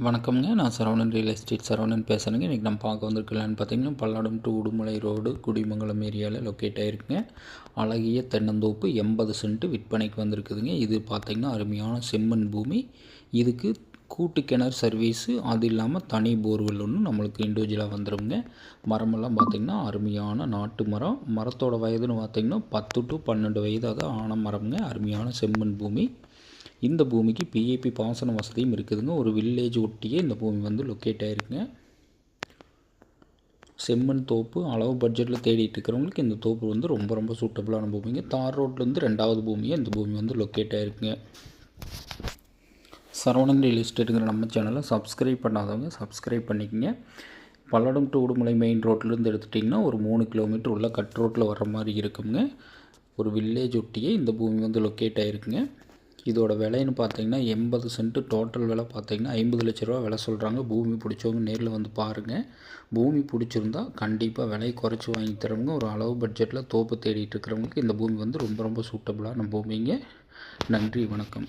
வணக்கம்ங்க. நான் Saravanan real estate Saravanan பேசுகிறேங்க. இன்றைக்கி நம்ம பார்க்க வந்திருக்கலான்னு பார்த்தீங்கன்னா, பல்லடம் டு உடுமலை ரோடு குடிமங்கலம் ஏரியாவில் லொக்கேட் ஆகிருக்குங்க. அழகிய தென்னந்தோப்பு 80 சென்ட் விற்பனைக்கு வந்திருக்குதுங்க. இது பார்த்திங்கன்னா அருமையான செம்மண் பூமி. இதுக்கு கூட்டு கிணறு சர்வீஸு, அது இல்லாமல் தனி போர்வெல் ஒன்று நம்மளுக்கு இண்டிவிஜுவலாக வந்துடுங்க. மரமெல்லாம் பார்த்திங்கன்னா அருமையான நாட்டு மரம். மரத்தோட வயதுன்னு பார்த்திங்கன்னா 10 to 12 வயதாக ஆன மரம்ங்க. அருமையான செம்மண் பூமி. இந்த பூமிக்கு பிஏபி பாசன வசதியும் இருக்குதுங்க. ஒரு வில்லேஜ் ஒட்டியே இந்த பூமி வந்து லொக்கேட் ஆகிருக்குங்க. செம்மண் தோப்பு அளவு பட்ஜெட்டில் தேடிட்டு இருக்கிறவங்களுக்கு இந்த தோப்பு வந்து ரொம்ப சூட்டபுளான பூமிங்க. தார் ரோட்லேருந்து 2வது பூமியாக இந்த பூமி வந்து லொக்கேட் ஆகிருக்குங்க. சரவணன் ரியல் எஸ்டேட்டுங்கிற நம்ம சேனலை சப்ஸ்கிரைப் பண்ணாதவங்க சப்ஸ்கிரைப் பண்ணிக்கங்க. பல்லடம் டு உடுமலை மெயின் ரோட்லேருந்து எடுத்துட்டிங்கன்னா ஒரு 3 கிலோமீட்டர் உள்ள கட் ரோட்டில் வர்ற மாதிரி இருக்குங்க. ஒரு வில்லேஜ் ஒட்டியே இந்த பூமி வந்து லொக்கேட் ஆகிருக்குங்க. இதோட விலைன்னு பார்த்தீங்கன்னா 80 சென்ட் டோட்டல் விலை பார்த்தீங்கன்னா 50 லட்ச ரூபா விலை சொல்கிறாங்க. பூமி பிடிச்சவங்க நேரில் வந்து பாருங்கள். பூமி பிடிச்சிருந்தா கண்டிப்பாக விலை குறைச்சி வாங்கி தரவங்க. ஒரு அளவு பட்ஜெட்டில் தோப்பு தேடிட்டு இருக்கிறவங்களுக்கு இந்த பூமி வந்து ரொம்ப சூட்டபுளான பூமிங்க. நன்றி, வணக்கம்.